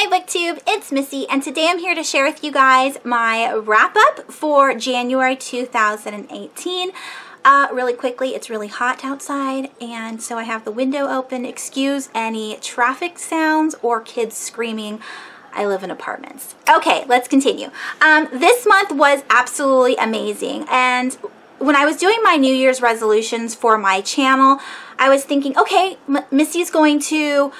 Hi BookTube, it's Missy, and today I'm here to share with you guys my wrap-up for January 2018. Really quickly, it's really hot outside, and so I have the window open. Excuse any traffic sounds or kids screaming. I live in apartments. Okay, let's continue. This month was absolutely amazing, and when I was doing my New Year's resolutions for my channel, I was thinking, okay, Missy's going to,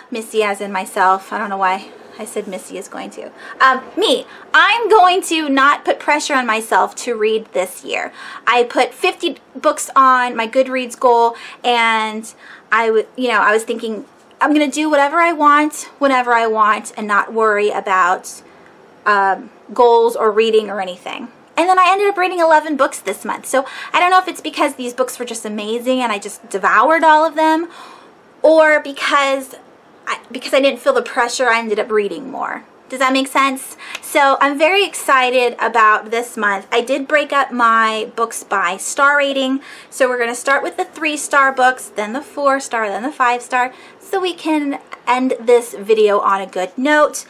Missy as in myself, I don't know why I said Missy is going to, I'm going to not put pressure on myself to read this year. I put 50 books on my Goodreads goal, and I was thinking, I'm going to do whatever I want, whenever I want, and not worry about goals or reading or anything. And then I ended up reading 11 books this month. So I don't know if it's because these books were just amazing and I just devoured all of them, or because I didn't feel the pressure, I ended up reading more. Does that make sense? So I'm very excited about this month. I did break up my books by star rating. So we're going to start with the 3-star books, then the 4-star, then the 5-star, so we can end this video on a good note.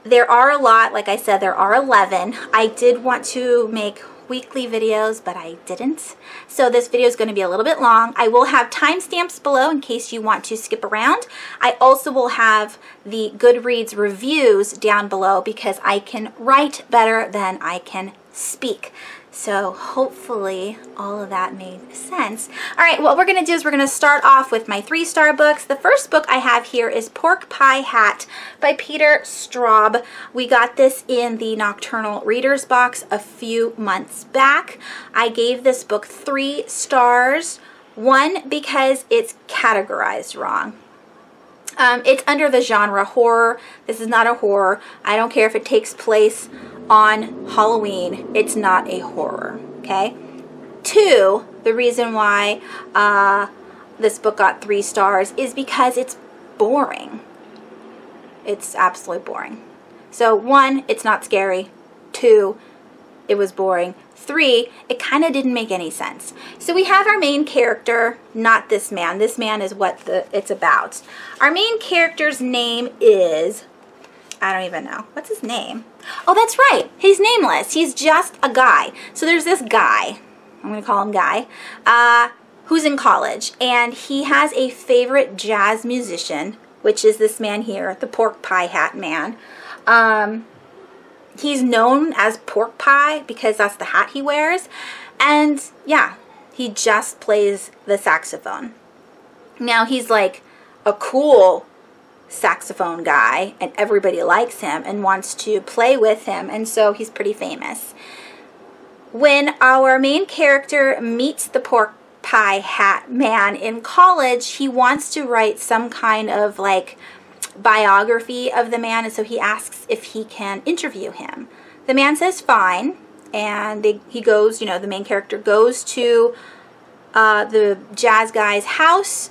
There are a lot, like I said, there are 11. I did want to make weekly videos, but I didn't. So this video is going to be a little bit long. I will have timestamps below in case you want to skip around. I also will have the Goodreads reviews down below because I can write better than I can speak. So hopefully all of that made sense. All right, what we're going to do is we're going to start off with my 3-star books. The first book I have here is Pork Pie Hat by Peter Straub. We got this in the Nocturnal Readers box a few months back. I gave this book 3 stars. 1, because it's categorized wrong. It's under the genre horror. This is not a horror. I don't care if it takes place on Halloween. It's not a horror, okay? 2, the reason why this book got 3 stars is because it's boring. It's absolutely boring. So 1, it's not scary. 2, it was boring. 3, it kind of didn't make any sense. So we have our main character, not this man. This man is what it's about. Our main character's name is, I don't even know. What's his name? Oh, that's right. He's nameless. He's just a guy. So there's this guy, I'm going to call him Guy, who's in college. And he has a favorite jazz musician, which is this man here, the Pork Pie Hat Man. He's known as Pork Pie because that's the hat he wears. And yeah, he just plays the saxophone. Now he's like a cool saxophone guy, and everybody likes him and wants to play with him, and so he's pretty famous. When our main character meets the Pork Pie Hat Man in college, he wants to write some kind of like biography of the man, and so he asks if he can interview him. The man says fine, and he goes, the main character goes to the jazz guy's house,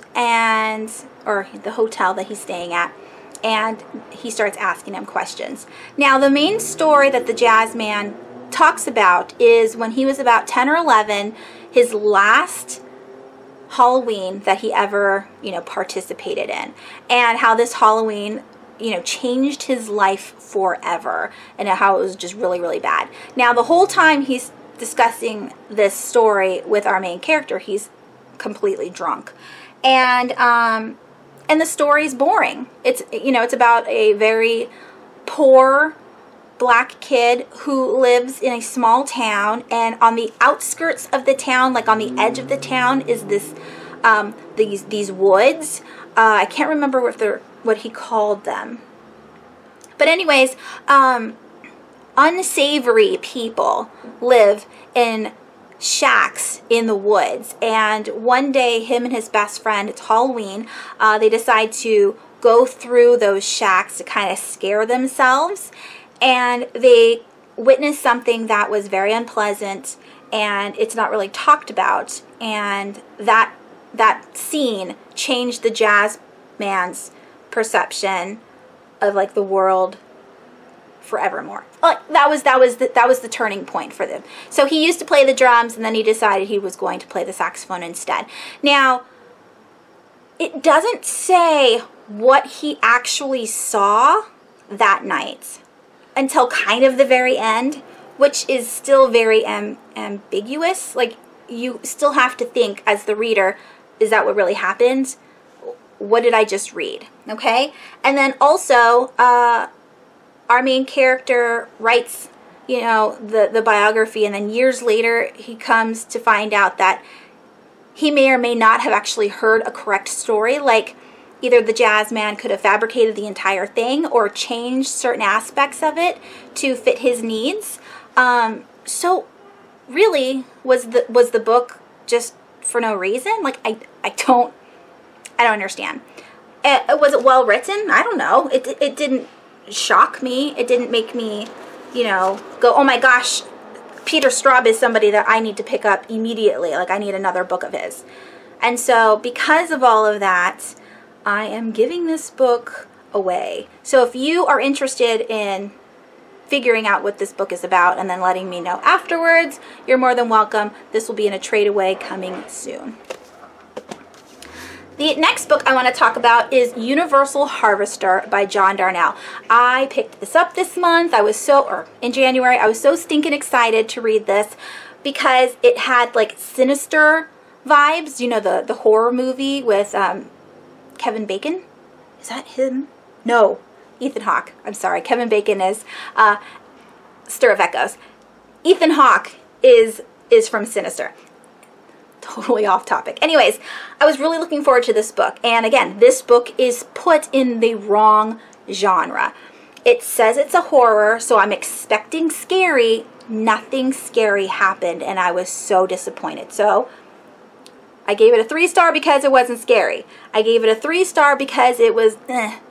or the hotel that he's staying at, and he starts asking him questions. Now, the main story that the jazz man talks about is when he was about 10 or 11, his last Halloween that he ever, participated in, and how this Halloween, changed his life forever, and how it was just really, really bad. Now, the whole time he's discussing this story with our main character, he's completely drunk, and the story's boring. It's it's about a very poor black kid who lives in a small town, and on the outskirts of the town, like on the edge of the town, is this these woods. I can't remember what he called them, but anyways, unsavory people live in shacks in the woods, and one day him and his best friend, it's Halloween, they decide to go through those shacks to kind of scare themselves, and they witness something that was very unpleasant, and it's not really talked about, and that scene changed the jazz man's perception of like the world forevermore. Like that was the turning point for them. So he used to play the drums, and then he decided he was going to play the saxophone instead. Now, it doesn't say what he actually saw that night until kind of the very end, which is still very ambiguous. Like, you still have to think as the reader, is that what really happened? What did I just read? Okay? And then also, our main character writes, you know, the biography, and then years later he comes to find out that he may or may not have actually heard a correct story. Like, either the jazz man could have fabricated the entire thing or changed certain aspects of it to fit his needs. So really, was the book just for no reason? Like, I don't understand. Was it well written? I don't know. It didn't shock me. It didn't make me, you know, go, oh my gosh, Peter Straub is somebody that I need to pick up immediately. Like, I need another book of his. And so because of all of that, I am giving this book away. So if you are interested in figuring out what this book is about and then letting me know afterwards, you're more than welcome. This will be in a trade away coming soon. The next book I want to talk about is Universal Harvester by John Darnell. I picked this up this month. In January, I was so stinking excited to read this because it had like Sinister vibes. You know, the horror movie with Kevin Bacon? Is that him? No, Ethan Hawke. I'm sorry. Kevin Bacon is Stir of Echoes. Ethan Hawke is from Sinister. Totally off topic. Anyways, I was really looking forward to this book. And again, this book is put in the wrong genre. It says it's a horror, so I'm expecting scary. Nothing scary happened, and I was so disappointed. So I gave it a 3-star because it wasn't scary. I gave it a 3-star because it was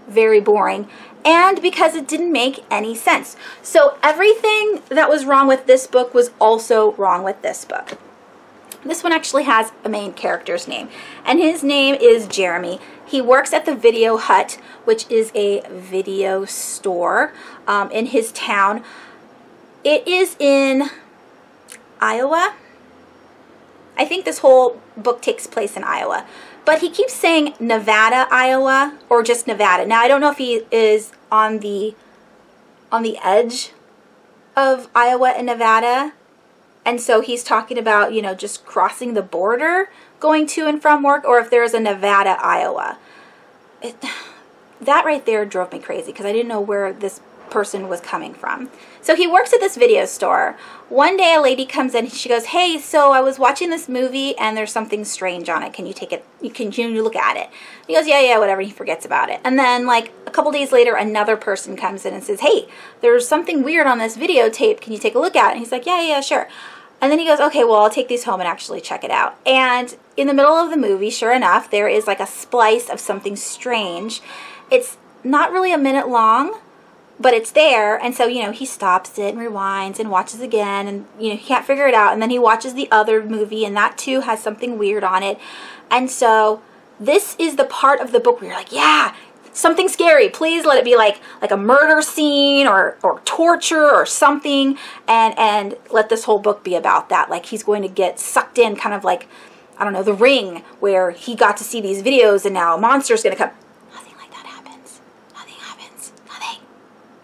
very boring, and because it didn't make any sense. So everything that was wrong with this book was also wrong with this book. This one actually has a main character's name, and his name is Jeremy. He works at the Video Hut, which is a video store in his town. It is in Iowa. I think this whole book takes place in Iowa, but he keeps saying Nevada, Iowa, or just Nevada. Now, I don't know if he is on the edge of Iowa and Nevada. And so he's talking about, you know, just crossing the border, going to and from work, or if there's a Nevada, Iowa. That right there drove me crazy because I didn't know where this person was coming from. So he works at this video store. One day a lady comes in and she goes, hey, so I was watching this movie and there's something strange on it. Can you take it? Can you look at it? He goes, yeah, whatever. He forgets about it. And then like a couple days later, another person comes in and says, hey, there's something weird on this videotape. Can you take a look at it? And he's like, yeah, sure. And then he goes, okay, well, I'll take these home and actually check it out. And in the middle of the movie, sure enough, there is like a splice of something strange. It's not really a minute long, but it's there. And so, you know, he stops it and rewinds and watches again. And, you know, he can't figure it out. And then he watches the other movie, and that too has something weird on it. And so this is the part of the book where you're like, yeah, something scary. Please let it be like a murder scene or torture or something, and let this whole book be about that. Like he's going to get sucked in, kind of like, I don't know, The Ring, where he got to see these videos and now a monster's going to come. Nothing like that happens. Nothing happens. Nothing.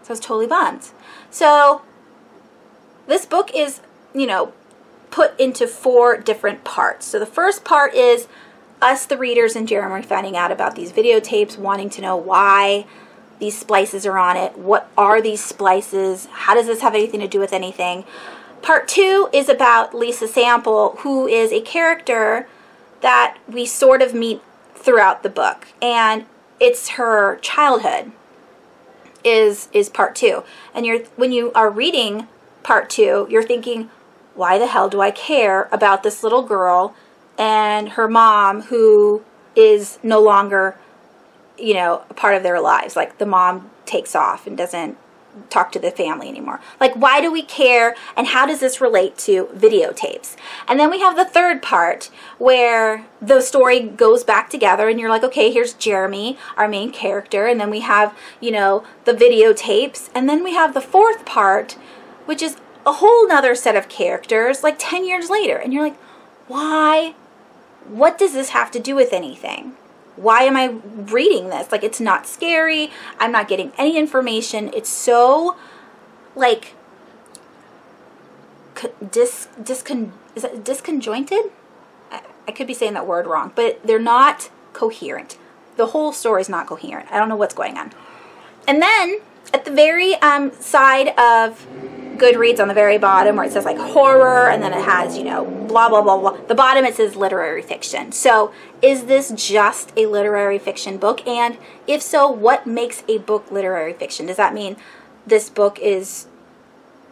So I was totally bummed. So this book is, you know, put into 4 different parts. So the first part is us, the readers, and Jeremy finding out about these videotapes, wanting to know why these splices are on it. What are these splices? How does this have anything to do with anything? Part 2 is about Lisa Sample, who is a character that we sort of meet throughout the book. And it's her childhood is part 2. And when you are reading part 2, you're thinking, why the hell do I care about this little girl and her mom, who is no longer, you know, a part of their lives? Like, the mom takes off and doesn't talk to the family anymore. Like, why do we care, and how does this relate to videotapes? And then we have the third part where the story goes back together, and you're like, okay, here's Jeremy, our main character, and then we have, you know, the videotapes, and then we have the fourth part, which is a whole nother set of characters, like 10 years later, and you're like, why? What does this have to do with anything? why am I reading this? Like, it's not scary. I'm not getting any information. It's so, like, is it disconjointed? I could be saying that word wrong, but they're not coherent. The whole story is not coherent. I don't know what's going on. And then at the very side of Goodreads, on the very bottom, where it says like horror, and then it has, you know, blah, blah, blah, blah. The bottom, it says literary fiction. So is this just a literary fiction book? And if so, what makes a book literary fiction? Does that mean this book is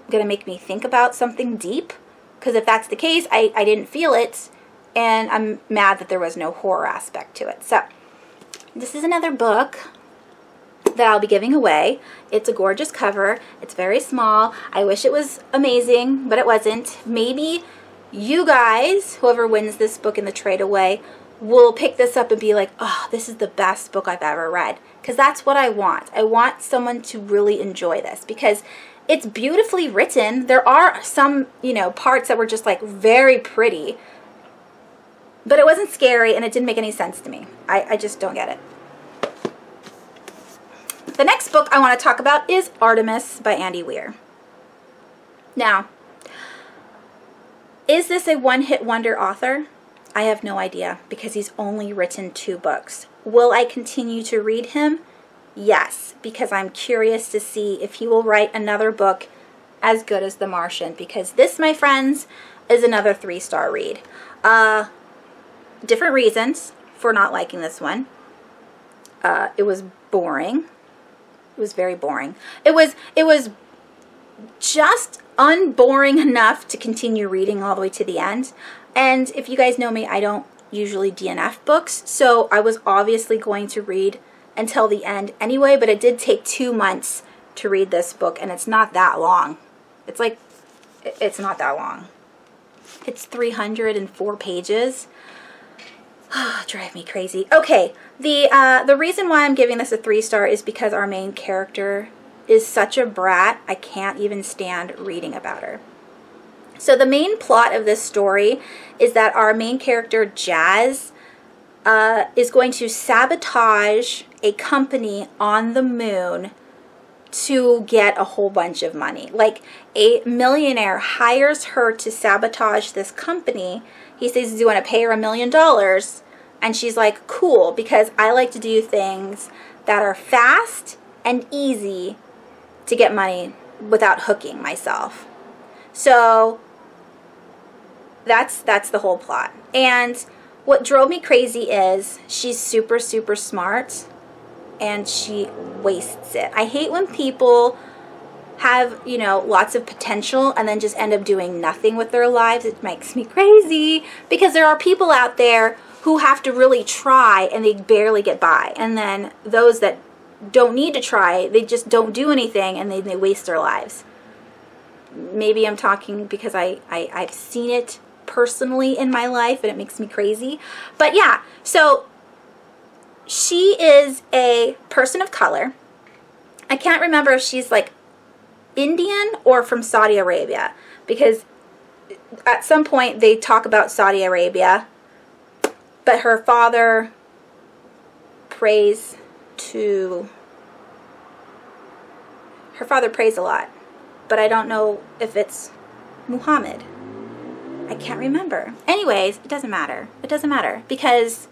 going to make me think about something deep? Because if that's the case, I didn't feel it, and I'm mad that there was no horror aspect to it. So this is another book that I'll be giving away. It's a gorgeous cover. It's very small. I wish it was amazing, but it wasn't. Maybe you guys, whoever wins this book in the trade away, will pick this up and be like, oh, this is the best book I've ever read. Because that's what I want. I want someone to really enjoy this, because it's beautifully written. There are some, you know, parts that were just like very pretty, but it wasn't scary, and it didn't make any sense to me. I just don't get it. The next book I want to talk about is Artemis by Andy Weir. Now, is this a one-hit wonder author? I have no idea, because he's only written 2 books. Will I continue to read him? Yes, because I'm curious to see if he will write another book as good as The Martian, because this, my friends, is another 3-star read. Different reasons for not liking this one. It was boring. It was very boring. It was just unboring enough to continue reading all the way to the end. And if you guys know me, I don't usually DNF books, so I was obviously going to read until the end anyway, but it did take 2 months to read this book, and it's not that long. It's not that long. It's 304 pages. Drive me crazy. Okay, the reason why I'm giving this a 3-star is because our main character is such a brat, I can't even stand reading about her. So the main plot of this story is that our main character, Jazz, is going to sabotage a company on the moon to get a whole bunch of money. Like, a millionaire hires her to sabotage this company. He says, do you want to pay her $1 million? And she's like, cool, because I like to do things that are fast and easy to get money without hooking myself. So that's the whole plot. And what drove me crazy is she's super, super smart, and she wastes it. I hate when people have, you know, lots of potential and then just end up doing nothing with their lives. It makes me crazy, because there are people out there who have to really try and they barely get by. And then those that don't need to try, they just don't do anything, and they waste their lives. Maybe I'm talking because I've seen it personally in my life, and it makes me crazy. But yeah, so she is a person of color. I can't remember if she's like Indian or from Saudi Arabia, because at some point they talk about Saudi Arabia, but her father prays a lot, but I don't know if it's Muhammad. I can't remember. Anyways, it doesn't matter. It doesn't matter, because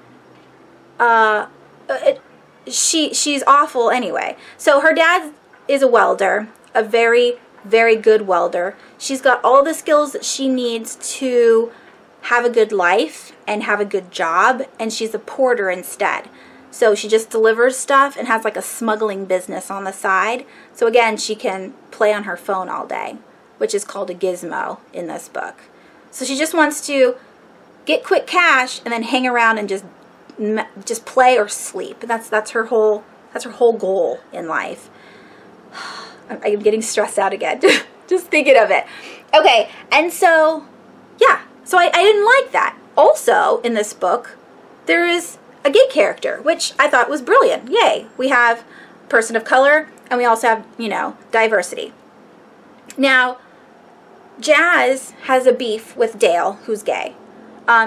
she's awful anyway. So her dad is a welder, a very, very good welder. She's got all the skills that she needs to have a good life and have a good job, and she's a porter instead. So she just delivers stuff and has like a smuggling business on the side. So again, she can play on her phone all day, which is called a gizmo in this book. So she just wants to get quick cash and then hang around and just play or sleep. That's her whole goal in life. I'm getting stressed out again just thinking of it. Okay, and so yeah, so I didn't like that. Also in this book, there is a gay character, which I thought was brilliant. Yay, we have a person of color, and we also have, you know, diversity. Now, Jazz has a beef with Dale, who's gay.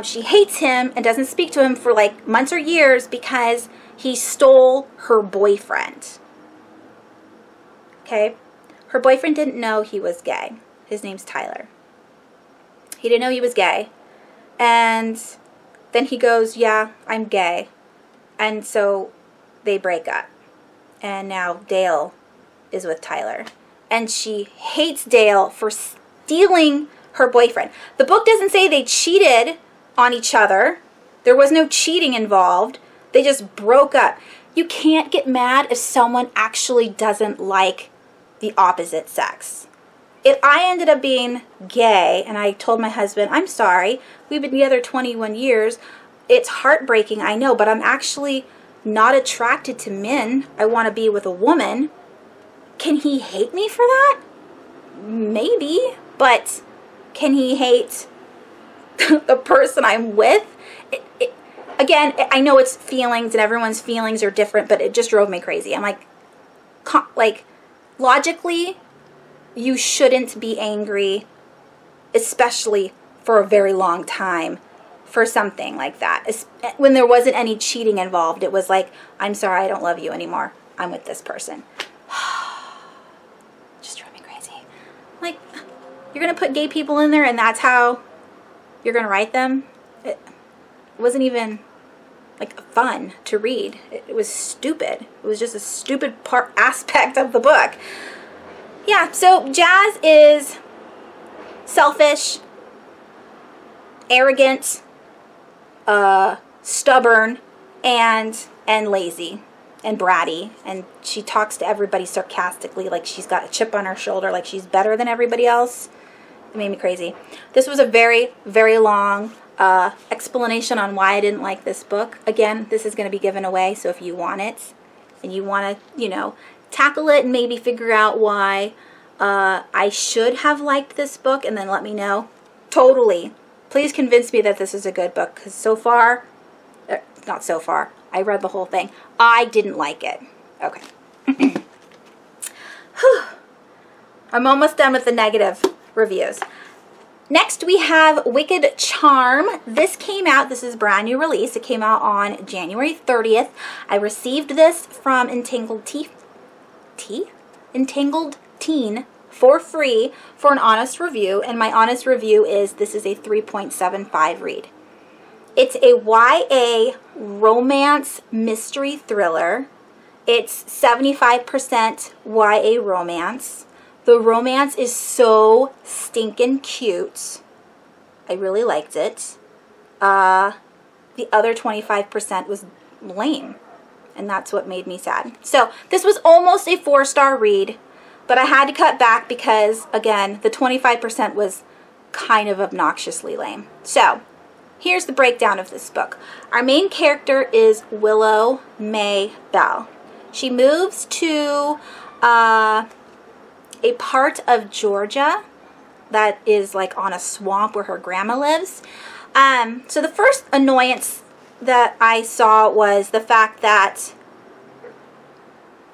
She hates him and doesn't speak to him for like months or years because he stole her boyfriend. Okay? Her boyfriend didn't know he was gay. His name's Tyler. He didn't know he was gay. And then he goes, yeah, I'm gay. And so they break up. And now Dale is with Tyler. And she hates Dale for stealing her boyfriend. The book doesn't say they cheated on each other. There was no cheating involved. They just broke up. You can't get mad if someone actually doesn't like the opposite sex. If I ended up being gay and I told my husband, I'm sorry, we've been together 21 years, it's heartbreaking, I know, but I'm actually not attracted to men. I want to be with a woman. Can he hate me for that? Maybe, but can he hate the person I'm with? Again, I know it's feelings and everyone's feelings are different, but it just drove me crazy. I'm like, logically, you shouldn't be angry, especially for a very long time, for something like that. When there wasn't any cheating involved, it was like, I'm sorry, I don't love you anymore. I'm with this person. Just drove me crazy. Like, you're going to put gay people in there and that's how you're going to write them? It wasn't even like fun to read. It was stupid. It was just a stupid aspect of the book. Yeah, so Jazz is selfish, arrogant, stubborn, and lazy, and bratty, and she talks to everybody sarcastically like she's got a chip on her shoulder, like she's better than everybody else. It made me crazy. This was a very, very long explanation on why I didn't like this book. Again, this is going to be given away, so if you want it, and you want to, you know, tackle it and maybe figure out why I should have liked this book and then let me know. Totally. Please convince me that this is a good book, because so far, not so far, I read the whole thing. I didn't like it. Okay. I'm almost done with the negative reviews. Next we have Wicked Charm. This came out, this is a brand new release. It came out on January 30th. I received this from Entangled Teen for free for an honest review, and my honest review is this is a 3.75 read. It's a YA romance mystery thriller. It's 75% YA romance. The romance is so stinking cute. I really liked it. The other 25% was lame, and that's what made me sad. So this was almost a 4-star read, but I had to cut back because, again, the 25% was kind of obnoxiously lame. So here's the breakdown of this book. Our main character is Willow May Bell. She moves to a part of Georgia that is like on a swamp where her grandma lives. So the first annoyance that I saw was the fact that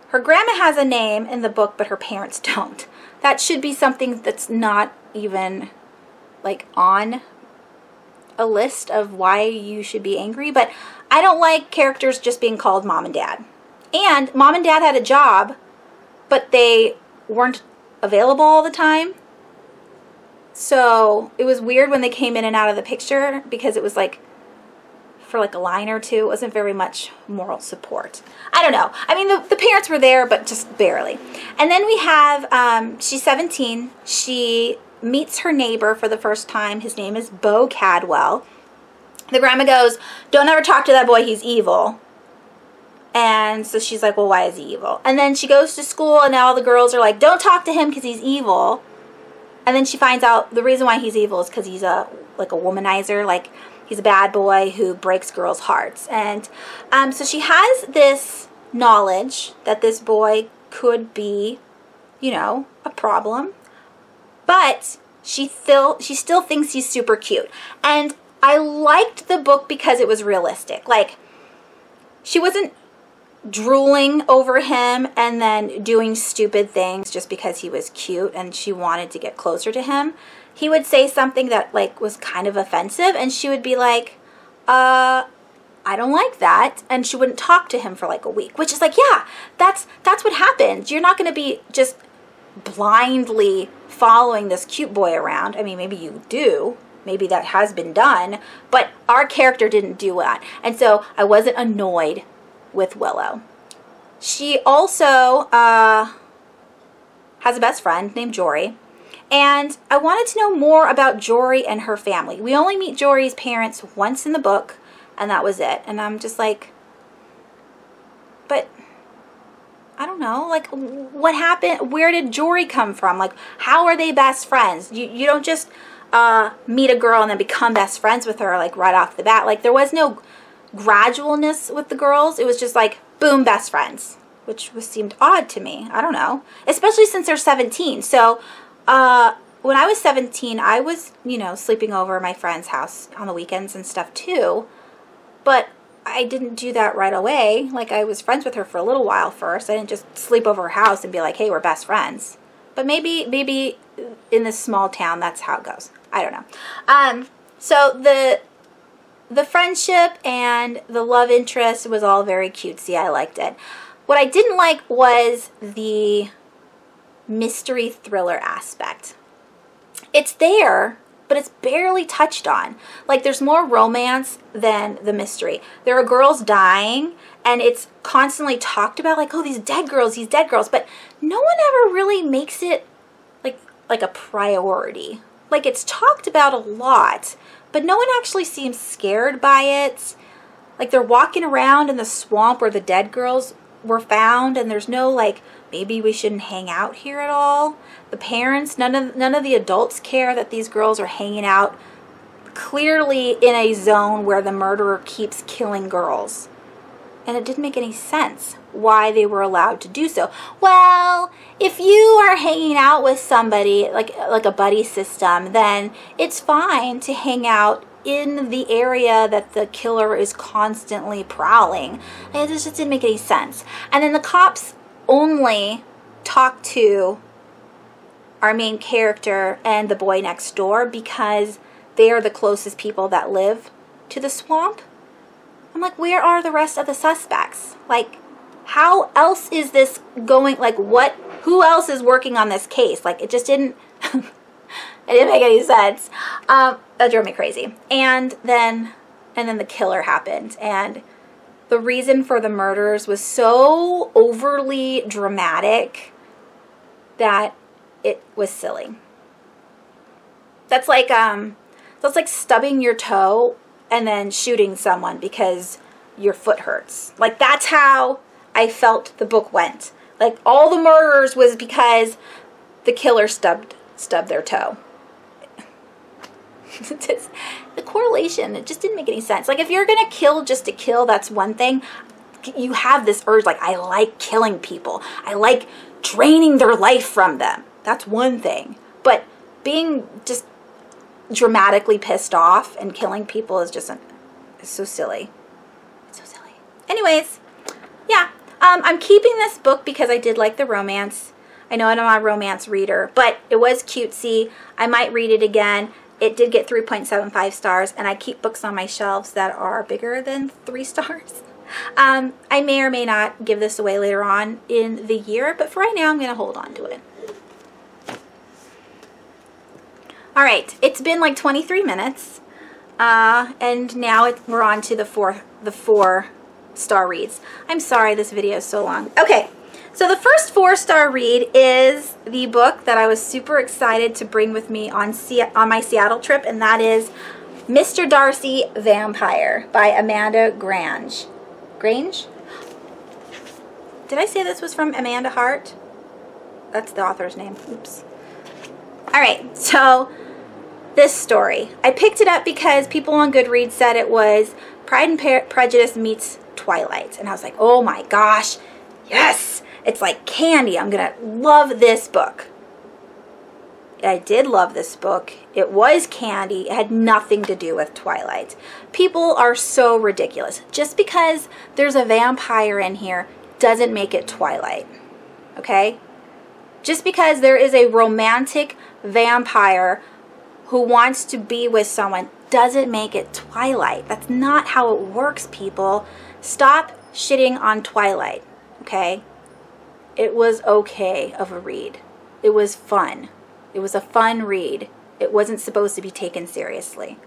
her grandma has a name in the book, but her parents don't. That should be something that's not even like on a list of why you should be angry, but I don't like characters just being called mom and dad. And mom and dad had a job, but they weren't available all the time. So it was weird when they came in and out of the picture, because it was like for like a line or two. It wasn't very much moral support. I don't know. I mean, the parents were there, but just barely. And then we have, she's 17. She meets her neighbor for the first time. His name is Bo Cadwell. The grandma goes, don't ever talk to that boy, he's evil. And so she's like, well, why is he evil? And then she goes to school, and now all the girls are like, don't talk to him because he's evil. And then she finds out the reason why he's evil is because he's like a womanizer, like he's a bad boy who breaks girls' hearts. And so she has this knowledge that this boy could be, you know, a problem. But she still thinks he's super cute. And I liked the book because it was realistic. Like, she wasn't drooling over him and then doing stupid things just because he was cute and she wanted to get closer to him. He would say something that like was kind of offensive and she would be like, I don't like that, and she wouldn't talk to him for like a week, which is like, yeah, that's what happens. You're not going to be just blindly following this cute boy around. I mean, maybe you do. Maybe that has been done, but our character didn't do that. And so I wasn't annoyed with Willow. She also has a best friend named Jory, and I wanted to know more about Jory and her family. We only meet Jory's parents once in the book, and that was it. And I'm just like, but I don't know, like, what happened? Where did Jory come from? Like, how are they best friends? You don't just meet a girl and then become best friends with her like right off the bat. Like, there was no gradualness with the girls. It was just like, boom, best friends, which seemed odd to me. I don't know, especially since they're 17. So when I was 17, I was, you know, sleeping over at my friend's house on the weekends and stuff too. But I didn't do that right away. Like, I was friends with her for a little while first. I didn't just sleep over her house and be like, hey, we're best friends. But maybe in this small town, that's how it goes. I don't know. So the friendship and the love interest was all very cutesy. I liked it. What I didn't like was the mystery thriller aspect. It's there, but it's barely touched on. Like, there's more romance than the mystery. There are girls dying, and it's constantly talked about, like, oh, these dead girls, but no one ever really makes it like a priority. Like, it's talked about a lot, but no one actually seems scared by it. Like, they're walking around in the swamp where the dead girls were found, and there's no, like, maybe we shouldn't hang out here at all. The parents, none of the adults care that these girls are hanging out clearly in a zone where the murderer keeps killing girls. And it didn't make any sense why they were allowed to do so. Well, if you are hanging out with somebody, like a buddy system, then it's fine to hang out in the area that the killer is constantly prowling. It just didn't make any sense. And then the cops only talk to our main character and the boy next door because they are the closest people that live to the swamp. I'm like, where are the rest of the suspects? Like, how else is this going? Like, who else is working on this case? Like, it just didn't, it didn't make any sense. That drove me crazy. And then the killer happened. And the reason for the murders was so overly dramatic that it was silly. That's like stubbing your toe and then shooting someone because your foot hurts. Like, that's how I felt the book went. Like, all the murders was because the killer stubbed their toe. The correlation, it just didn't make any sense. Like, if you're gonna kill just to kill, that's one thing. You have this urge, like, I like killing people. I like draining their life from them. That's one thing. But being just dramatically pissed off and killing people is just it's so silly. It's so silly. Anyways, yeah. I'm keeping this book because I did like the romance. I know I'm not a romance reader, but it was cutesy. I might read it again. It did get 3.75 stars, and I keep books on my shelves that are bigger than 3 stars. I may or may not give this away later on in the year, but for right now, I'm going to hold on to it. All right, it's been like 23 minutes, and now we're on to the 4-star reads. I'm sorry this video is so long. Okay, so the first 4-star read is the book that I was super excited to bring with me on my Seattle trip, and that is Mr. Darcy, Vampyre by Amanda Grange. Grange? Did I say this was from Amanda Hart? That's the author's name. Oops. All right, so this story. I picked it up because people on Goodreads said it was Pride and Prejudice meets Twilight. And I was like, oh my gosh, yes! It's like candy. I'm going to love this book. I did love this book. It was candy. It had nothing to do with Twilight. People are so ridiculous. Just because there's a vampire in here doesn't make it Twilight. Okay? Just because there is a romantic vampire who wants to be with someone doesn't make it Twilight. That's not how it works, people. Stop shitting on Twilight. Okay? It was okay of a read. It was fun. It was a fun read. It wasn't supposed to be taken seriously.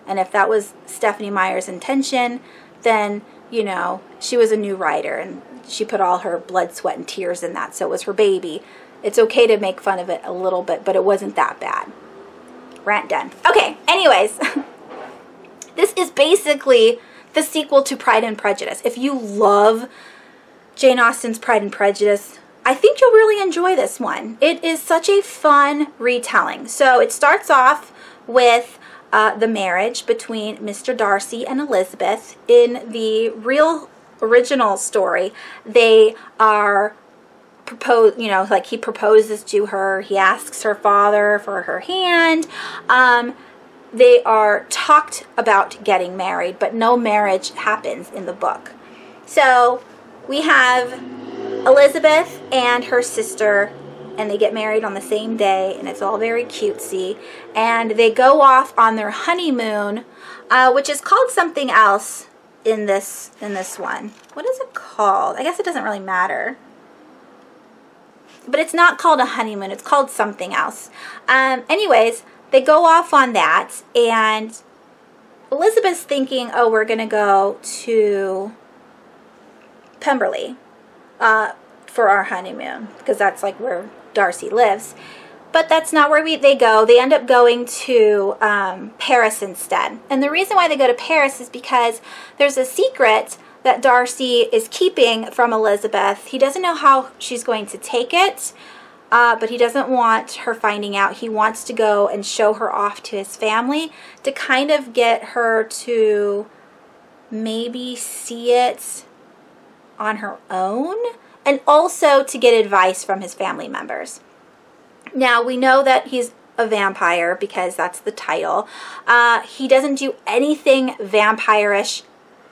And if that was Stephenie Meyer's intention, then, you know, she was a new writer and she put all her blood, sweat, and tears in that, so it was her baby. It's okay to make fun of it a little bit, but it wasn't that bad. Rant done. Okay, anyways. This is basically the sequel to Pride and Prejudice. If you love Jane Austen's Pride and Prejudice, I think you'll really enjoy this one. It is such a fun retelling. So it starts off with the marriage between Mr. Darcy and Elizabeth. In the real original story, they are proposed, you know, like he proposes to her. He asks her father for her hand. They are talked about getting married, but no marriage happens in the book. So we have Elizabeth and her sister, and they get married on the same day, and it's all very cutesy. And they go off on their honeymoon, which is called something else in this one. What is it called? I guess it doesn't really matter. But it's not called a honeymoon. It's called something else. Anyways, they go off on that, and Elizabeth's thinking, oh, we're going to go to Pemberley for our honeymoon, because that's like where Darcy lives. But that's not where they go. They end up going to Paris instead. And the reason why they go to Paris is because there's a secret that Darcy is keeping from Elizabeth. He doesn't know how she's going to take it, but he doesn't want her finding out. He wants to go and show her off to his family to kind of get her to maybe see it on her own, and also to get advice from his family members. Now, we know that he's a vampire because that's the title. He doesn't do anything vampire-ish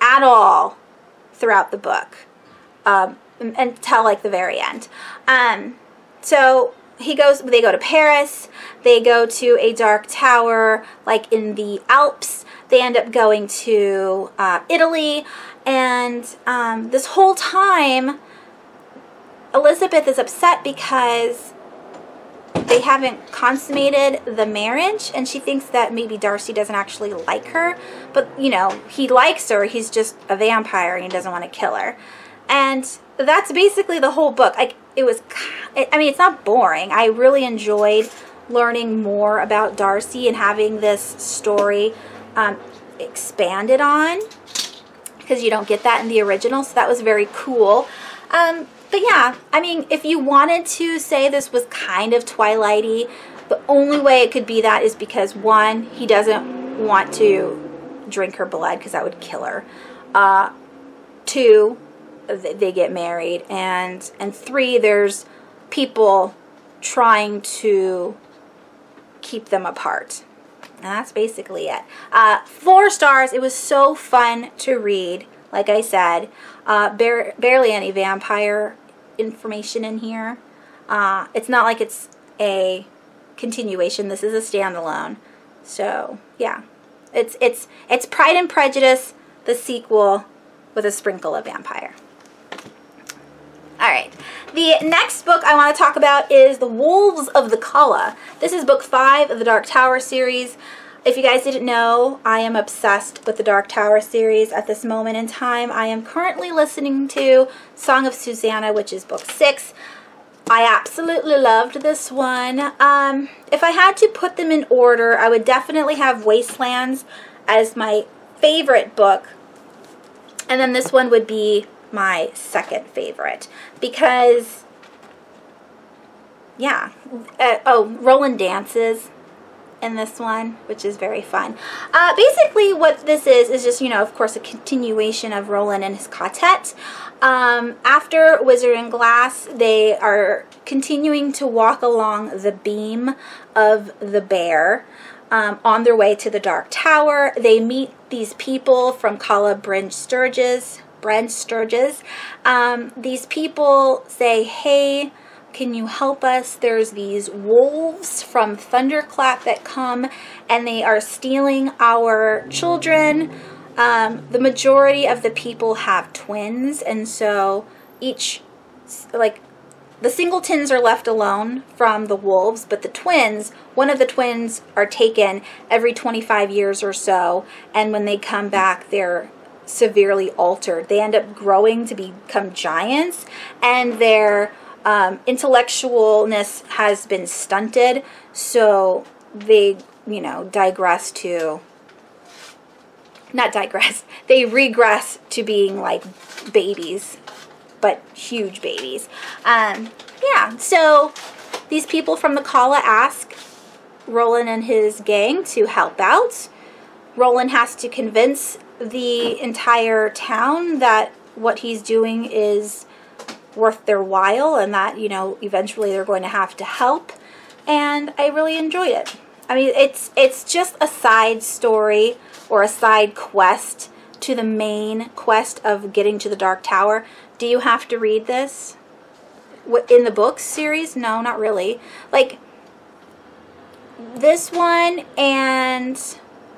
at all throughout the book, until like the very end. So they go to Paris, they go to a dark tower like in the Alps. They end up going to Italy, and this whole time Elizabeth is upset because they haven't consummated the marriage, and she thinks that maybe Darcy doesn't actually like her, but you know, he likes her, he's just a vampire and he doesn't want to kill her. And that's basically the whole book. I mean, it's not boring. I really enjoyed learning more about Darcy and having this story expanded on, because you don't get that in the original, so that was very cool. But yeah, I mean, if you wanted to say this was kind of Twilighty, the only way it could be that is because, one, he doesn't want to drink her blood because that would kill her. Two, they get married, and three, there's people trying to keep them apart. And that's basically it. 4 stars. It was so fun to read. Like I said, barely any vampire information in here. It's not like it's a continuation. This is a standalone. So yeah, it's Pride and Prejudice, the sequel, with a sprinkle of vampire. Alright, the next book I want to talk about is The Wolves of the Calla. This is book 5 of the Dark Tower series. If you guys didn't know, I am obsessed with the Dark Tower series at this moment in time. I am currently listening to Song of Susanna, which is book 6. I absolutely loved this one. If I had to put them in order, I would definitely have Wastelands as my favorite book. And then this one would be my second favorite, because yeah, oh, Roland Dances, in this one, which is very fun. Basically what this is just, you know, of course, a continuation of Roland and his quartet. After Wizard and Glass, they are continuing to walk along the beam of the bear on their way to the Dark Tower. They meet these people from Calla Bryn Sturges. These people say, hey, can you help us? There's these wolves from Thunderclap that come and they are stealing our children. The majority of the people have twins, and so each, like, the singletons are left alone from the wolves, but the twins, one of the twins are taken every 25 years or so, and when they come back, they're severely altered. They end up growing to become giants, and their intellectualness has been stunted, so they, you know, they regress to being like babies, but huge babies. Yeah, so these people from the Calla ask Roland and his gang to help out. Roland has to convince the entire town that what he's doing is worth their while and that, you know, eventually they're going to have to help. And I really enjoyed it. I mean, it's just a side story or a side quest to the main quest of getting to the Dark Tower. Do you have to read this in the books series? No, not really. Like, this one and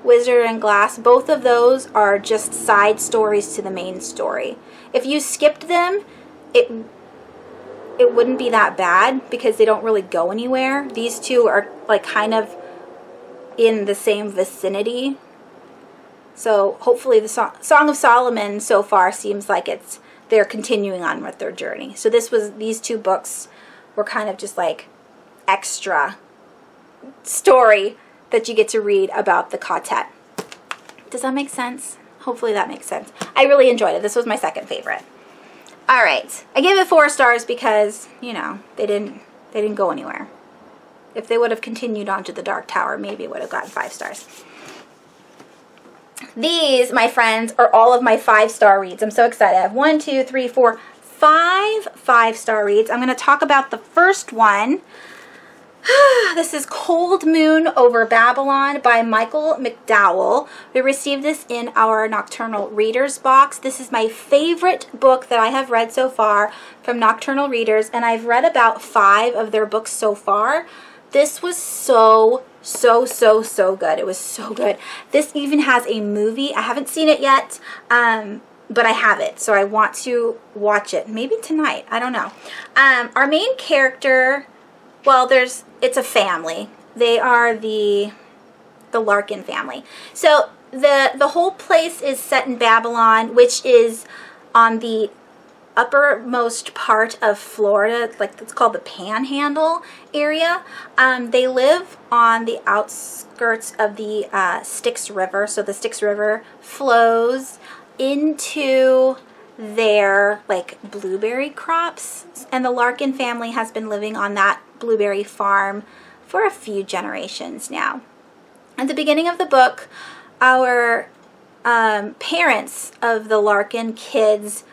Wizard and Glass, both of those are just side stories to the main story. If you skipped them, it wouldn't be that bad because they don't really go anywhere. These two are like kind of in the same vicinity. So hopefully the Song of Solomon so far seems like they're continuing on with their journey. So these two books were kind of just like extra story that you get to read about the quartet. Does that make sense? Hopefully that makes sense. I really enjoyed it. This was my second favorite. All right, I gave it 4 stars because, you know, they didn't go anywhere. If they would have continued on to the Dark Tower, maybe it would have gotten 5 stars. These, my friends, are all of my 5-star reads. I'm so excited. I have 1, 2, 3, 4, 5 5-star reads. I'm going to talk about the first one. This is Cold Moon Over Babylon by Michael McDowell. We received this in our Nocturnal Readers box. This is my favorite book that I have read so far from Nocturnal Readers, and I've read about 5 of their books so far. This was so good. It was so good. This even has a movie. I haven't seen it yet, but I have it, so I want to watch it. Maybe tonight. I don't know. Our main character, well, it's a family. They are the Larkin family. So the whole place is set in Babylon, which is on the uppermost part of Florida, like it's called the Panhandle area. They live on the outskirts of the Styx River. So the Styx River flows into their like blueberry crops, and the Larkin family has been living on that blueberry farm for a few generations now. At the beginning of the book, our parents of the Larkin kids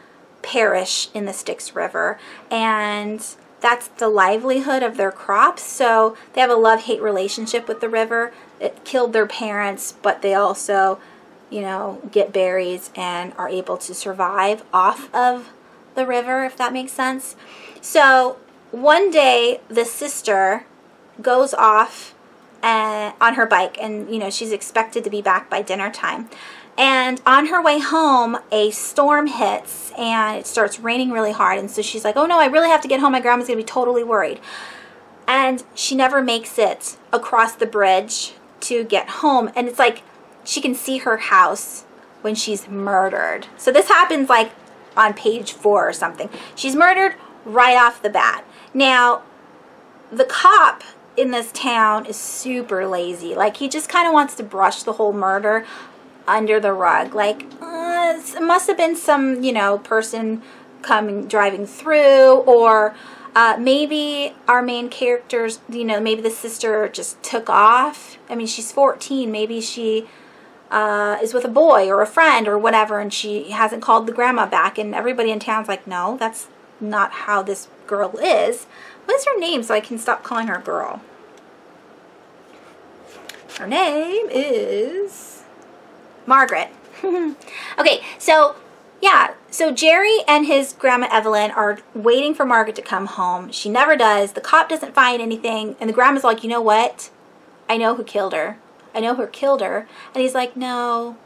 perish in the Styx River, and that's the livelihood of their crops. So they have a love-hate relationship with the river. It killed their parents, but they also, you know, get berries and are able to survive off of the river, if that makes sense. So one day the sister goes off on her bike, and you know, she's expected to be back by dinner time. And on her way home, a storm hits and it starts raining really hard. And so she's like, oh no, I really have to get home. My grandma's going to be totally worried. And she never makes it across the bridge to get home. And it's like she can see her house when she's murdered. So this happens like on page 4 or something. She's murdered right off the bat. Now, the cop in this town is super lazy. Like, he just kind of wants to brush the whole murder under the rug. Like, it must have been some, you know, person driving through, or Maybe our main characters, you know, maybe the sister just took off. I mean, she's 14. Maybe she is with a boy or a friend or whatever, and she hasn't called the grandma back, and everybody in town's like, no, that's not how this girl is. What is her name so I can stop calling her girl? Her name is Margaret. Okay, so yeah, so Jerry and his grandma Evelyn are waiting for Margaret to come home. She never does. The cop doesn't find anything, and the grandma's like, you know what? I know who killed her. I know who killed her. And he's like, no,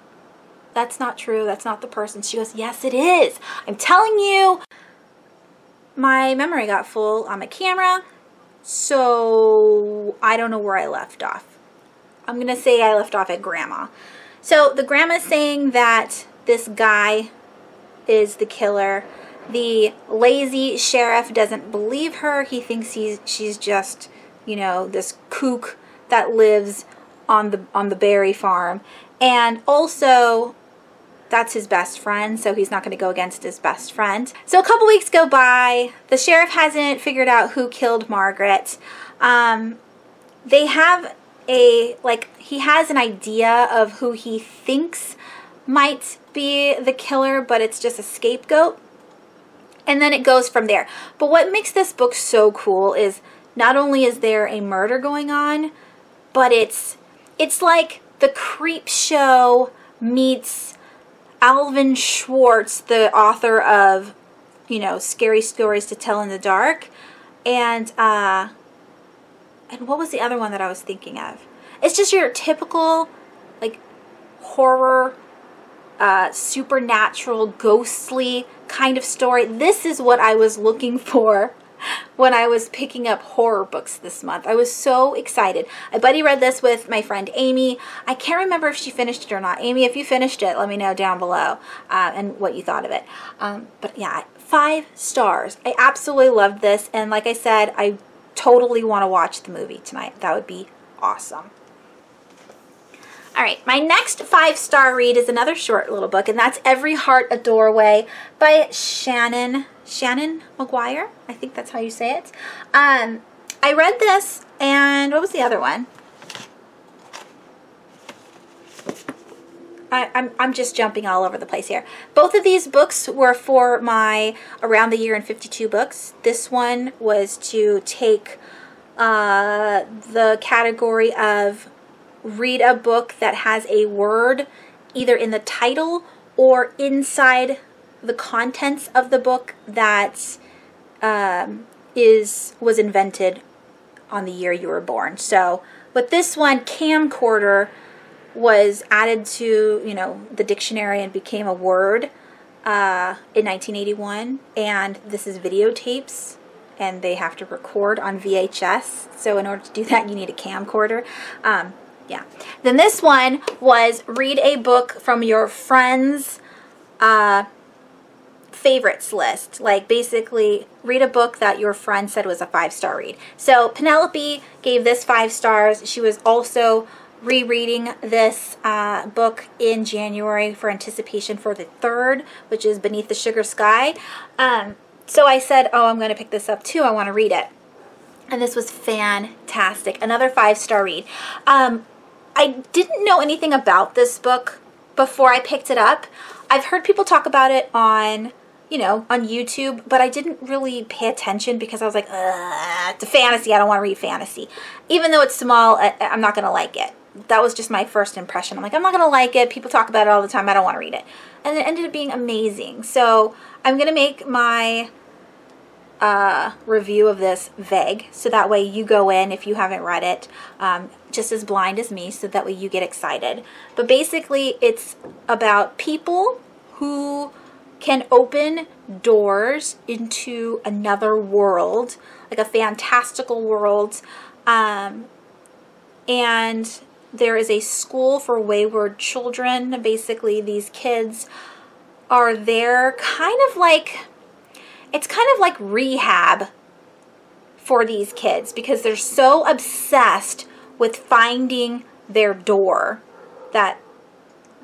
that's not true. That's not the person. She goes, yes, it is. I'm telling you. My memory got full on my camera, so I don't know where I left off. I'm going to say I left off at grandma. So the grandma's saying that this guy is the killer. The lazy sheriff doesn't believe her. He thinks she's just, you know, this kook that lives on the berry farm. And also, that's his best friend, so he's not going to go against his best friend. So a couple weeks go by. The sheriff hasn't figured out who killed Margaret. They have he has an idea of who he thinks might be the killer, but it's just a scapegoat. And then it goes from there. But what makes this book so cool is not only is there a murder going on, but it's like the Creep Show meets Alvin Schwartz, the author of, you know, Scary Stories to Tell in the Dark. And what was the other one that I was thinking of? It's just your typical, like, horror, supernatural, ghostly kind of story. This is what I was looking for when I was picking up horror books this month. I was so excited. I buddy read this with my friend Amy. I can't remember if she finished it or not. Amy, if you finished it, let me know down below and what you thought of it. But yeah, 5 stars. I absolutely loved this, and like I said, I totally want to watch the movie tonight. That would be awesome. Alright, my next 5-star read is another short little book, and that's Every Heart a Doorway by Shannon McGuire. I think that's how you say it. I read this, and what was the other one? I'm just jumping all over the place here. Both of these books were for my Around the Year in 52 books. This one was to take the category of read a book that has a word either in the title or inside the contents of the book that was invented on the year you were born. So with this one, camcorder was added to, you know, the dictionary and became a word in 1981, and this is videotapes, and they have to record on VHS. So in order to do that, you need a camcorder. Yeah. Then this one was read a book from your friend's favorites list. Like, basically, read a book that your friend said was a 5-star read. So Penelope gave this 5 stars. She was also rereading this book in January for anticipation for the 3rd, which is Beneath the Sugar Sky. So I said, oh, I'm going to pick this up too. I want to read it. And this was fantastic. Another 5-star read. I didn't know anything about this book before I picked it up. I've heard people talk about it on, you know, on YouTube, but I didn't really pay attention because I was like, it's a fantasy. I don't want to read fantasy. Even though it's small, I'm not going to like it. That was just my first impression. I'm like, I'm not going to like it. People talk about it all the time. I don't want to read it. And it ended up being amazing. So I'm going to make my review of this vague, so that way you go in, if you haven't read it, just as blind as me, so that way you get excited. But basically, it's about people who can open doors into another world, like a fantastical world, and there is a school for wayward children. Basically, these kids are there it's kind of like rehab for these kids, because they're so obsessed with finding their door that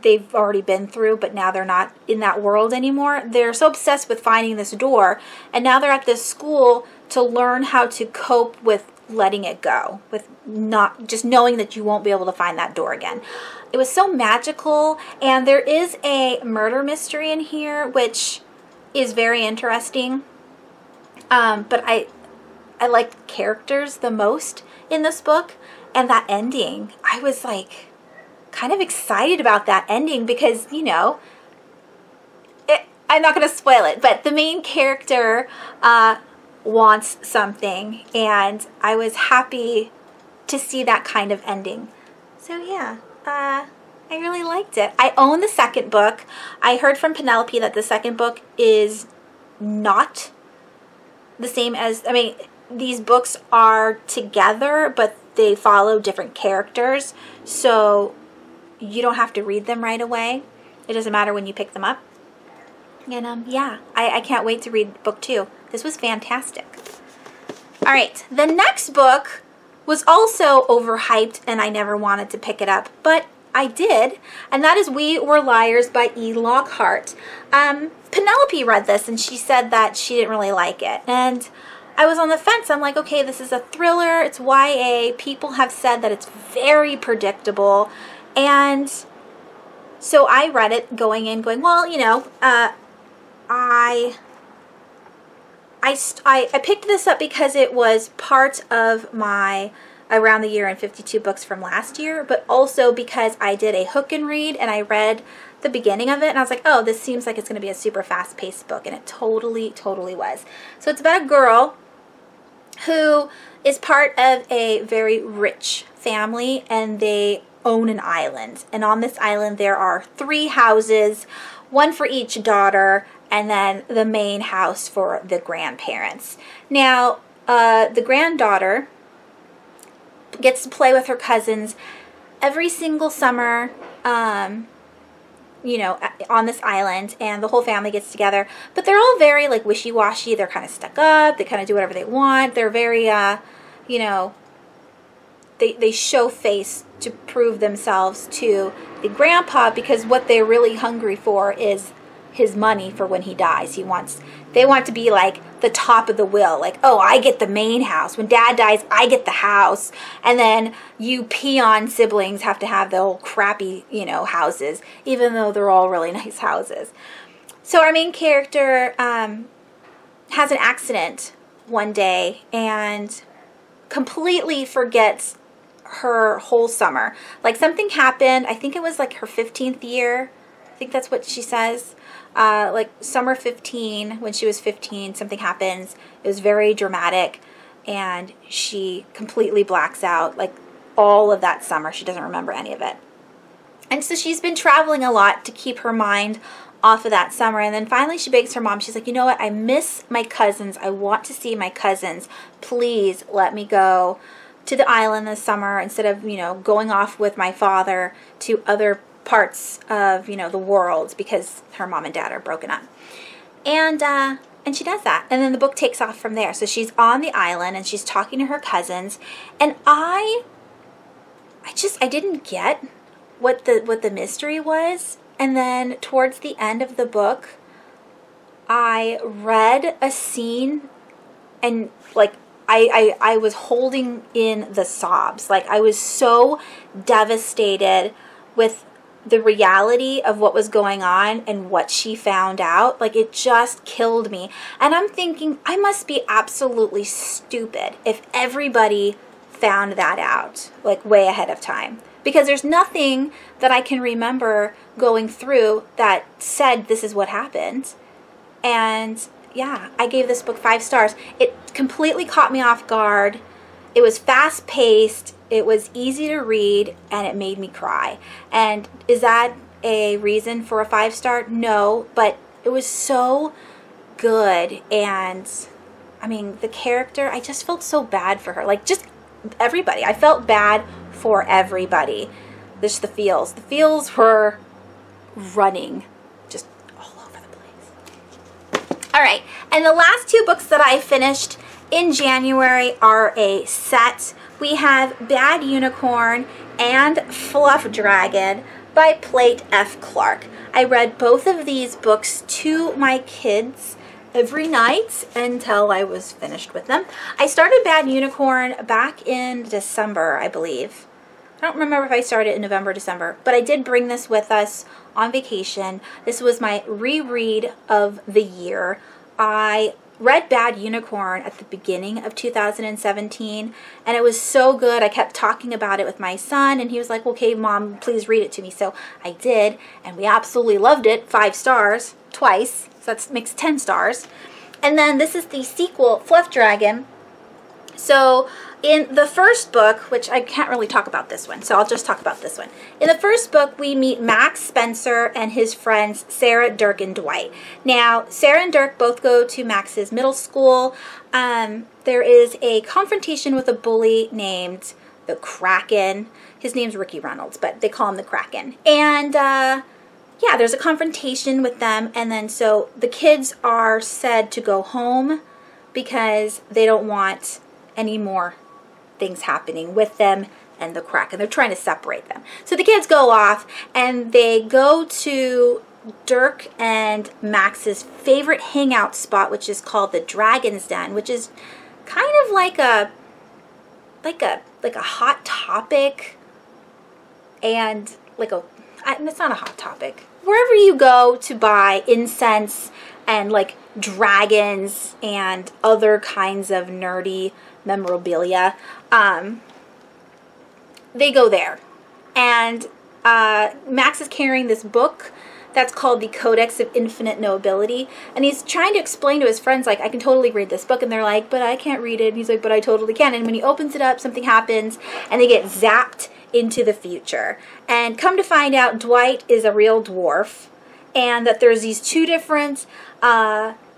they've already been through, but now they're not in that world anymore. They're so obsessed with finding this door, and now they're at this school to learn how to cope with letting it go, with not just knowing that you won't be able to find that door again. It was so magical, and there is a murder mystery in here, which is very interesting. But I like the characters the most in this book, and that ending, I was like kind of excited about that ending because, you know, I'm not going to spoil it, but the main character wants something, and I was happy to see that kind of ending. So yeah, I really liked it. I own the second book. I heard from Penelope that the second book is not the same as, I mean, these books are together, but they follow different characters, so you don't have to read them right away. It doesn't matter when you pick them up. And yeah, I can't wait to read book 2. This was fantastic. All right, the next book was also overhyped, and I never wanted to pick it up, but I did, and that is We Were Liars by E. Lockhart. Penelope read this, and she said that she didn't really like it, and I was on the fence. I'm like, okay, this is a thriller, it's YA, people have said that it's very predictable, and so I read it going in, going, well, you know, I picked this up because it was part of my Around the Year in 52 books from last year, but also because I did a hook and read, and I read the beginning of it, and I was like, oh, this seems like it's going to be a super fast-paced book, and it totally, totally was. So it's about a girl who is part of a very rich family, and they own an island. And on this island there are 3 houses, one for each daughter, and then the main house for the grandparents. Now, the granddaughter gets to play with her cousins every single summer, you know, on this island, and the whole family gets together, but they're all very, like, wishy-washy. They're kind of stuck up. They kind of do whatever they want. They're very, you know, they show face to prove themselves to the grandpa, because what they're really hungry for is his money for when he dies. They want to be like the top of the will, like, oh, I get the main house. When dad dies, I get the house. And then you peon siblings have to have the old crappy, you know, houses, even though they're all really nice houses. So our main character has an accident one day and completely forgets her whole summer. Like, something happened, I think it was like her 15th year. I think that's what she says. Like summer 15, when she was 15, something happens. It was very dramatic, and she completely blacks out, like, all of that summer. She doesn't remember any of it. And so she's been traveling a lot to keep her mind off of that summer. And then finally she begs her mom. She's like, you know what? I miss my cousins. I want to see my cousins. Please let me go to the island this summer instead of, you know, going off with my father to other parts of, you know, the world, because her mom and dad are broken up. And she does that. And then the book takes off from there. So she's on the island and she's talking to her cousins, and I didn't get what the mystery was. And then towards the end of the book, I read a scene, and like I was holding in the sobs. Like, I was so devastated with the reality of what was going on and what she found out. Like, it just killed me. And I'm thinking, I must be absolutely stupid if everybody found that out, like, way ahead of time. Because there's nothing that I can remember going through that said this is what happened. And yeah, I gave this book 5 stars. It completely caught me off guard. It was fast-paced. It was easy to read, and it made me cry. And is that a reason for a 5-star? No, but it was so good. And I mean, the character, I just felt so bad for her. Like, just everybody. I felt bad for everybody. Just the feels. The feels were running just all over the place. All right, and the last 2 books that I finished in January are a set. We have Bad Unicorn and Fluff Dragon by Plate F. Clark. I read both of these books to my kids every night until I was finished with them. I started Bad Unicorn back in December, I believe. I don't remember if I started in November or December, but I did bring this with us on vacation. This was my reread of the year. I read Bad Unicorn at the beginning of 2017, and it was so good. I kept talking about it with my son, and he was like, okay, Mom, please read it to me. So I did, and we absolutely loved it. 5 stars, twice, so that makes 10 stars. And then this is the sequel, Fluff Dragon. So in the first book, which I can't really talk about this one, so I'll just talk about this one. In the first book, we meet Max Spencer and his friends Sarah, Dirk, and Dwight. Now, Sarah and Dirk both go to Max's middle school. There is a confrontation with a bully named the Kraken. His name's Ricky Reynolds, but they call him the Kraken. And yeah, there's a confrontation with them, and then so the kids are said to go home because they don't want any more things happening with them and the Kraken. They're trying to separate them. So the kids go off and they go to Dirk and Max's favorite hangout spot, which is called the Dragon's Den, which is kind of like a Hot Topic, and it's not a Hot Topic. Wherever you go to buy incense and like dragons and other kinds of nerdy memorabilia, they go there. And Max is carrying this book that's called the Codex of Infinite Nobility, and he's trying to explain to his friends, like, I can totally read this book, and they're like, but I can't read it. And he's like, but I totally can. And when he opens it up, something happens, and they get zapped into the future. And come to find out, Dwight is a real dwarf, and that there's these 2 different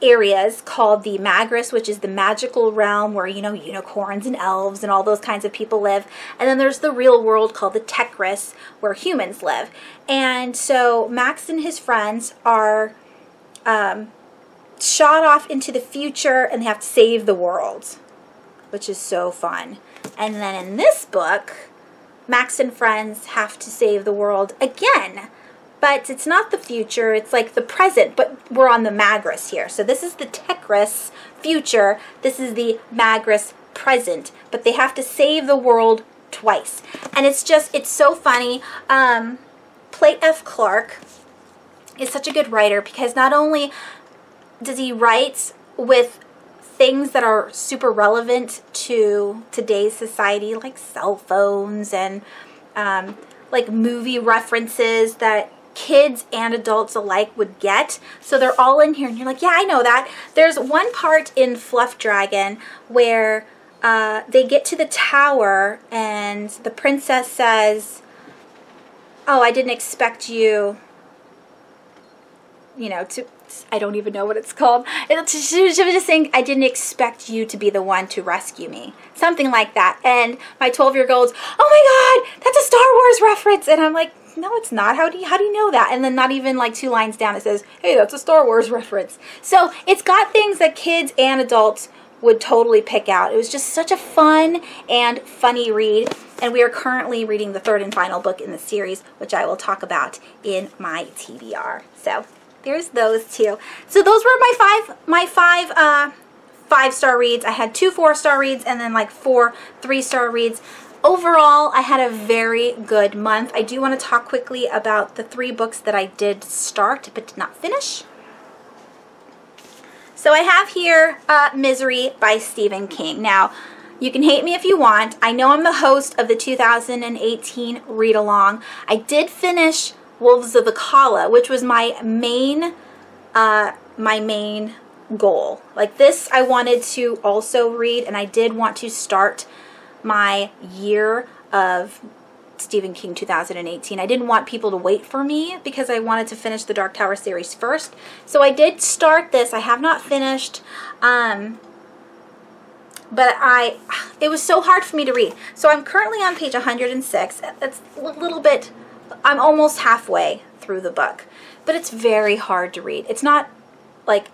areas called the Magris, which is the magical realm where, you know, unicorns and elves and all those kinds of people live. And then there's the real world called the Techris, where humans live. And so Max and his friends are shot off into the future, and they have to save the world, which is so fun. And then in this book, Max and friends have to save the world again. But it's not the future, it's like the present, but we're on the Magris here. So this is the Techris future, this is the Magris present, but they have to save the world twice. And it's so funny. Plate F. Clark is such a good writer because not only does he write with things that are super relevant to today's society, like cell phones and like movie references that kids and adults alike would get. So they're all in here, and you're like, yeah, I know that. There's one part in Fluff Dragon where they get to the tower, and the princess says, oh, I didn't expect you, you know, to, I don't even know what it's called. She was just saying, I didn't expect you to be the one to rescue me. Something like that. And my 12-year-old goes, oh my God, that's a Star Wars reference. And I'm like, no, it's not. How do you know that? And then not even like 2 lines down, it says, hey, that's a Star Wars reference. So it's got things that kids and adults would totally pick out. It was just such a fun and funny read. And we are currently reading the 3rd and final book in the series, which I will talk about in my TBR. So there's those 2. So those were my five 5-star reads. I had 2 4-star reads and then like 4 3-star reads. Overall, I had a very good month. I do want to talk quickly about the 3 books that I did start but did not finish. So I have here Misery by Stephen King. Now, you can hate me if you want. I know I'm the host of the 2018 read-along. I did finish Wolves of the Calla, which was my main goal. Like this, I wanted to also read, and I did want to start my year of Stephen King 2018. I didn't want people to wait for me because I wanted to finish the Dark Tower series first. So I did start this. I have not finished, but it was so hard for me to read. So I'm currently on page 106. That's a little bit, I'm almost halfway through the book, but it's very hard to read. It's not like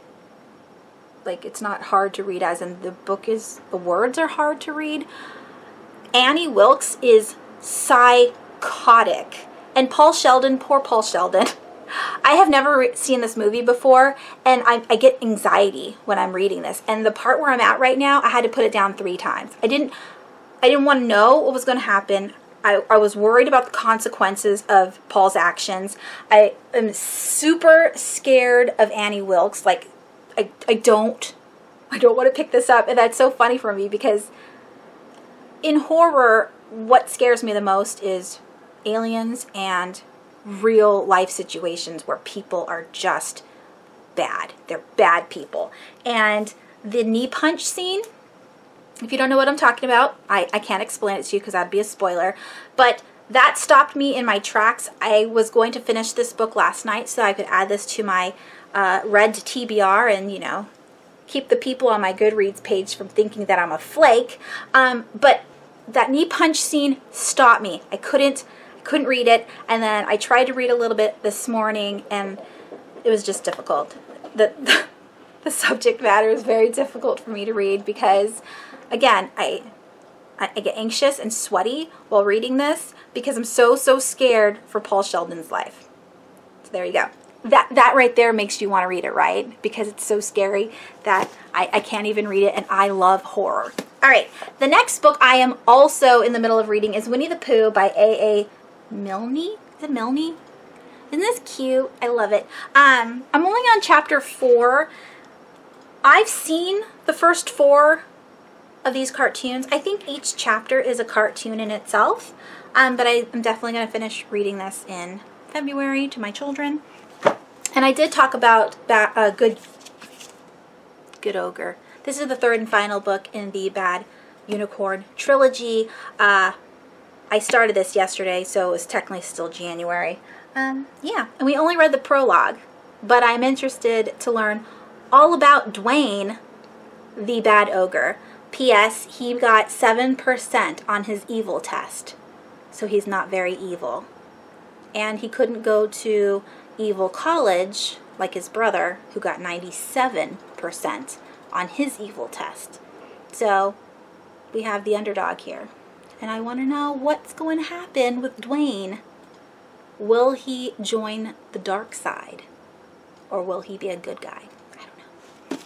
it's not hard to read as in the book is, the words are hard to read. Annie Wilkes is psychotic. And Paul Sheldon, poor Paul Sheldon, I have never seen this movie before, and I get anxiety when I'm reading this. And the part where I'm at right now, I had to put it down 3 times. I didn't want to know what was going to happen. I was worried about the consequences of Paul's actions. I am super scared of Annie Wilkes. Like, I don't want to pick this up. And that's so funny for me because in horror, what scares me the most is aliens and real life situations where people are just bad. They're bad people. And the knee punch scene, if you don't know what I'm talking about, I can't explain it to you because that'd be a spoiler, but that stopped me in my tracks. I was going to finish this book last night so I could add this to my read TBR and, you know, keep the people on my Goodreads page from thinking that I'm a flake. But that knee punch scene stopped me. I couldn't read it, and then I tried to read a little bit this morning, and it was just difficult. The subject matter is very difficult for me to read because, again, I get anxious and sweaty while reading this because I'm so scared for Paul Sheldon's life. So there you go. That right there makes you want to read it, right? Because it's so scary that I can't even read it, and I love horror. All right, the next book I am also in the middle of reading is Winnie the Pooh by A.A. Milne? Is it Milne? Isn't this cute? I love it. I'm only on chapter 4. I've seen the first 4 of these cartoons. I think each chapter is a cartoon in itself, but I'm definitely going to finish reading this in February to my children. And I did talk about Good Ogre. This is the 3rd and final book in the Bad Unicorn trilogy. I started this yesterday, so it was technically still January. Yeah, and we only read the prologue, but I'm interested to learn all about Dwayne, the bad ogre. P.S. He got 7% on his evil test, so he's not very evil. And he couldn't go to evil college like his brother, who got 97% on his evil test. So we have the underdog here. And I want to know what's going to happen with Dwayne. Will he join the dark side? Or will he be a good guy? I don't know.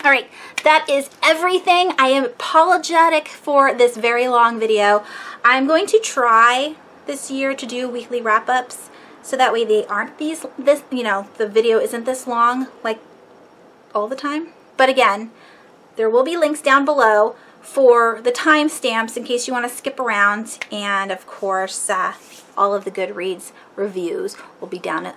All right, that is everything. I am apologetic for this very long video. I'm going to try this year to do weekly wrap-ups so that way they aren't the video isn't this long like all the time. But again, there will be links down below for the timestamps in case you want to skip around, and of course all of the Goodreads reviews will be down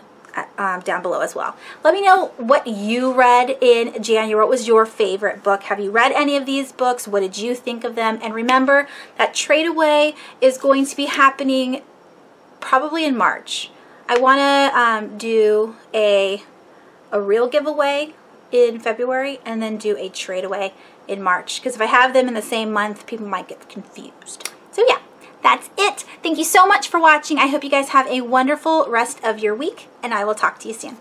below as well. Let me know what you read in January. What was your favorite book? Have you read any of these books? What did you think of them? And remember that trade away is going to be happening probably in March. I want to do a real giveaway in February and then do a trade away in March, because if I have them in the same month, people might get confused. So yeah, that's it. Thank you so much for watching. I hope you guys have a wonderful rest of your week, and I will talk to you soon.